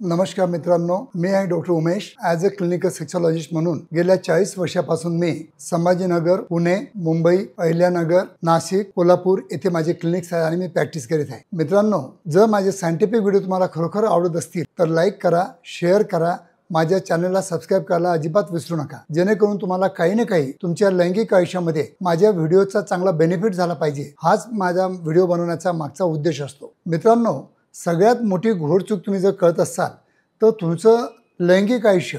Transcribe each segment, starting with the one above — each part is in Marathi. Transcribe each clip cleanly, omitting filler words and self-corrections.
नमस्कार मित्रांनो, मी आहे doctor Umesh. As a clinical sexologist म्हणून गेल्या 40 वर्षापासून मी संभाजीनगर, पुणे, मुंबई, अहिल्यानगर, नाशिक, कोल्हापूर येथे माझे क्लिनिक्स आहे आणि मी प्रॅक्टिस करीत आहे। मित्रांनो, जर माझे सायंटिफिक व्हिडिओ तुम्हाला खरोखर आवडत असतील तर लाईक करा, शेअर करा, माझ्या चॅनलला सबस्क्राइब करायला अजिबात विसरू नका, जेणेकरून तुम्हाला काही ना काही तुमच्या लैंगिक आयुष्यामध्ये माझ्या व्हिडिओचा चांगला बेनिफिट झाला पाहिजे, हाच माझा व्हिडिओ बनवण्याचा मागचा उद्देश असतो। मित्रांनो, सगळ्यात मोठी घोडचूक तुम्ही जर करत असाल तर तुमचं लैंगिक आयुष्य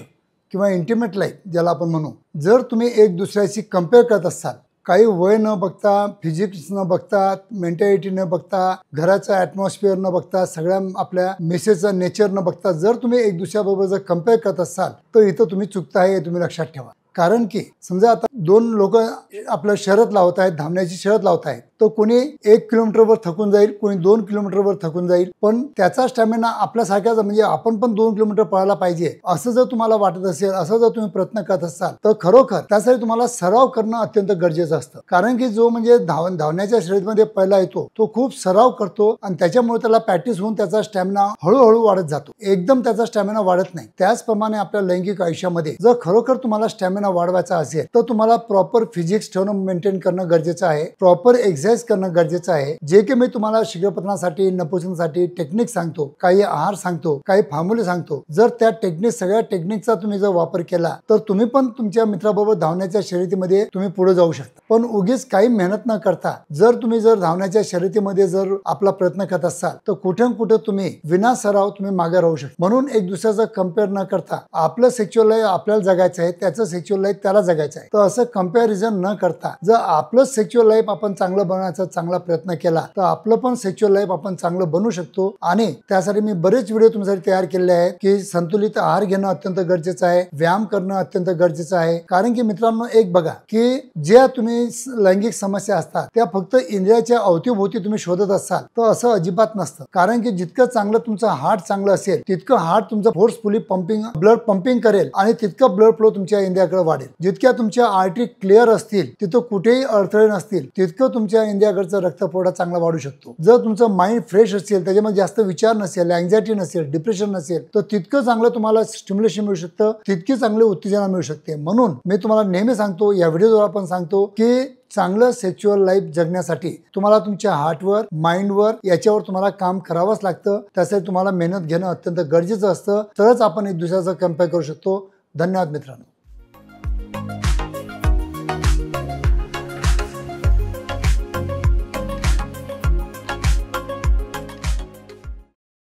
किंवा इंटिमेट लाईफ ज्याला आपण म्हणू, जर तुम्ही एक दुसऱ्याशी कंपेअर करत असाल, काही वय न बघता, फिजिक्स न बघता, मेंटॅलिटी न बघता, घराचा ॲटमॉस्फिअर न बघता, सगळ्या आपल्या मेसेजचा नेचर न बघता जर तुम्ही एक दुसऱ्याबरोबर जर कंपेअर करत असाल तर इथं तुम्ही चुकताय, हे तुम्ही लक्षात ठेवा। कारण की समजा आता दोन लोक आपल्या शर्यत लावत आहेत, धावण्याची शर्यत लावत आहेत, तर कोणी 1 किलोमीटरवर थकून जाईल, कोणी 2 किलोमीटरवर थकून जाईल, पण त्याचा स्टॅमिना आपल्यासारखाच, म्हणजे आपण पण 2 किलोमीटर पळायला पाहिजे असं जर तुम्हाला वाटत असेल, असं जर तुम्ही प्रयत्न करत असाल तर खरोखर त्यासाठी तुम्हाला सराव करणं अत्यंत गरजेचं असतं। कारण की जो म्हणजे धावण्याच्या शर्यतीमध्ये पहिला येतो तो खूप सराव करतो आणि त्याच्यामुळे त्याला प्रॅक्टिस होऊन त्याचा स्टॅमिना हळूहळू वाढत जातो, एकदम त्याचा स्टॅमिना वाढत नाही। त्याचप्रमाणे आपल्या लैंगिक आयुष्यामध्ये जर खरोखर तुम्हाला स्टॅमिना वाढवायचा असेल तर तुम्हाला प्रॉपर फिजिक्स ठेवणं, मेंटेन करणं गरजेचं आहे, प्रॉपर एक्सरसाइज करणं गरजेचं आहे। जे की मी तुम्हाला शीघ्रपतनासाठी, नपुंसकसाठी टेक्निक सांगतो, काही आहार सांगतो, काही फॉर्म्युले सांगतो, जर त्या टेक्निक, सगळ्या टेक्निकचा तुम्ही जर वापर केला तर तुम्ही पण तुमच्या मित्राबरोबर धावण्याच्या शर्यतीमध्ये तुम्ही पुढे जाऊ शकता। पण उगीच काही मेहनत न करता जर धावण्याच्या शर्यतीमध्ये जर आपला प्रयत्न करत असाल तर कुठे न कुठे तुम्ही विना सराव तुम्ही मागे राहू शकता। म्हणून एक दुसऱ्याचं कंपेअर न करता आपलं सेक्शुअल लाईफ आपल्याला जगायचं आहे, त्याचं सेक्शुअल लाईफ त्याला जगायचं आहे, तर असं कंपॅरिझन न करता जर आपलं सेक्शुअल लाईफ आपण चांगलं बनवण्याचा चांगला प्रयत्न केला तर आपलं पण सेक्शुअल लाईफ आपण चांगलं बनवू शकतो। आणि त्यासाठी मी बरेच व्हिडिओ तुमच्यासाठी तयार केलेले आहेत की संतुलित आहार घेणं अत्यंत गरजेचं आहे, व्यायाम करणं अत्यंत गरजेचं आहे। कारण की मित्रांनो, एक बघा की ज्या तुम्ही लैंगिक समस्या असतात त्या फक्त इंद्रियाच्या अवतीभोवती तुम्ही शोधत असाल तर असं अजिबात नसतं। कारण की जितकं चांगलं तुमचं हार्ट चांगलं असेल तितकं हार्ट तुमचं फोर्सफुली ब्लड पंपिंग करेल आणि तितकं ब्लड फ्लो तुमच्या इंद्रियाकडे वाढेल। जितक्या तुमच्या आर्टरी क्लिअर असतील, तिथं कुठेही अडथळे नसतील, तितकं तुमच्या इंद्रियाकडचा रक्तपुरवठा चांगला वाढू शकतो। जर तुमचं माइंड फ्रेश असेल, त्याच्यामध्ये जास्त विचार नसेल, अँझायटी नसेल, डिप्रेशन नसेल, तर तितकं चांगलं तुम्हाला स्टिम्युलेशन मिळू शकतं, तितकी चांगली उत्तेजना मिळू शकते। म्हणून मी तुम्हाला नेहमी सांगतो, या व्हिडिओद्वारे आपण सांगतो की चांगलं सेक्शुअल लाईफ जगण्यासाठी तुम्हाला तुमच्या हार्टवर, माइंडवर, याच्यावर तुम्हाला काम करावंच लागतं। त्यासाठी तुम्हाला मेहनत घेणं अत्यंत गरजेचं असतं, तरच आपण एक दुसऱ्याचं कंपेअर करू शकतो। धन्यवाद मित्रांनो।